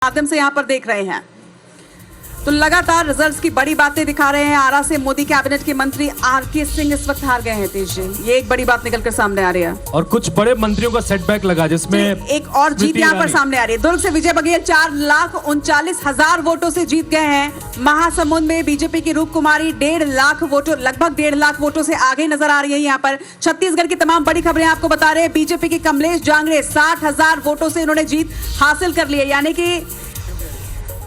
माध्यम से यहाँ पर देख रहे हैं तो लगातार रिजल्ट्स की बड़ी बातें दिखा रहे हैं। आरा से मोदी कैबिनेट के मंत्री आरके सिंह इस वक्त हार गए हैं। तेज जी, ये एक बड़ी बात निकलकर सामने आ रही है और कुछ बड़े मंत्रियों का सेटबैक लगा, जिसमें एक और जीत यहाँ पर सामने आ रही है। दुर्ग से विजय बघेल 4,39,000 वोटों से जीत गए हैं। महासमुंद में बीजेपी की रूप कुमारी 1.5 लाख वोटों, लगभग 1.5 लाख वोटों से आगे नजर आ रही है। यहाँ पर छत्तीसगढ़ की तमाम बड़ी खबरें आपको बता रहे हैं। बीजेपी की कमलेश जांगड़े 60,000 वोटों से इन्होंने जीत हासिल कर ली है, यानी कि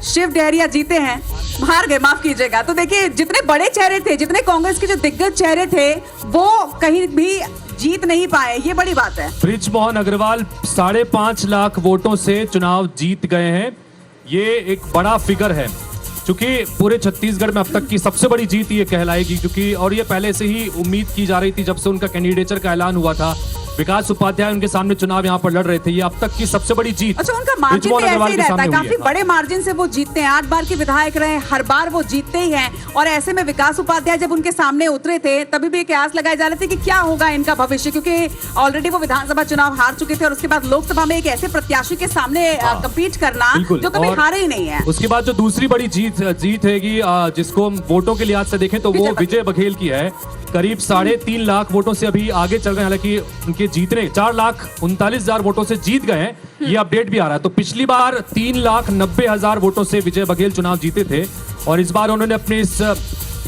शिव डहरिया जीते हैं, हार गए, माफ कीजिएगा। तो देखिए, जितने बड़े चेहरे थे, जितने कांग्रेस के जो दिग्गज चेहरे थे, वो कहीं भी जीत नहीं पाए, ये बड़ी बात है। बृजमोहन अग्रवाल 5.5 लाख वोटों से चुनाव जीत गए हैं। ये एक बड़ा फिगर है, क्योंकि पूरे छत्तीसगढ़ में अब तक की सबसे बड़ी जीत ये कहलाएगी, क्योंकि और ये पहले से ही उम्मीद की जा रही थी जब से उनका कैंडिडेचर का ऐलान हुआ था। विकास उपाध्याय उनके सामने चुनाव यहाँ पर लड़ रहे थे। ये अब तक की सबसे बड़ी जीत। अच्छा, उनका मार्जिन भी ऐसे ही रहता है, काफी बड़े मार्जिन से वो जीतते हैं। 8 बार के विधायक रहे, हर बार वो जीतते ही हैं। और ऐसे में विकास उपाध्याय जब उनके सामने उतरे थे, तभी भी एक आस लगाए जा रहे थे कि क्या होगा इनका भविष्य, क्योंकि ऑलरेडी वो विधानसभा चुनाव हार चुके थे और उसके बाद लोकसभा में एक ऐसे प्रत्याशी के सामने कम्पीट करना जो कभी हारे ही नहीं है। उसके बाद जो दूसरी बड़ी जीत हैगी, जिसको वोटों के लिहाज से देखें तो वो विजय बघेल की है। करीब 3.5 लाख वोटों से अभी आगे चल रहे हैं। हालांकि उनके जीतने 4,39,000 वोटों से जीत गए हैं, ये अपडेट भी आ रहा है। तो पिछली बार 3,90,000 वोटों से विजय बघेल चुनाव जीते थे और इस बार उन्होंने अपने इस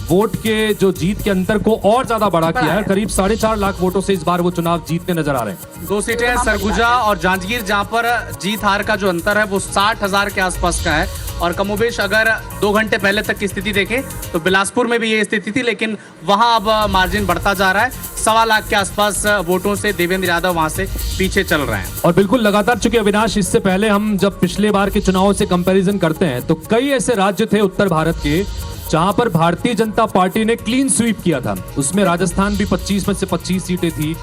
वोट के जो जीत के अंतर को और ज्यादा बड़ा किया है। करीब 4.5 लाख वोटों से इस बार वो चुनाव जीतते नजर आ रहे हैं। 2 सीटें हैं, सरगुजा और जांजगीर, जहां पर जीत हार का जो अंतर है वो 60,000 के आसपास का है। और कमोबेश अगर 2 घंटे पहले तक की स्थिति देखें तो बिलासपुर में भी ये स्थिति थी, लेकिन वहां अब मार्जिन बढ़ता जा रहा है। 1.25 लाख के आसपास वोटों से देवेंद्र यादव वहां से पीछे चल रहे हैं। और बिल्कुल लगातार, चूंकि अविनाश, इससे पहले हम जब पिछले बार के चुनावों से कंपैरिजन करते हैं तो कई ऐसे राज्य थे उत्तर भारत के जहां पर भारतीय जनता पार्टी ने क्लीन स्वीप किया था। उसमें राजस्थान भी 25 में से 25 सीटें थी।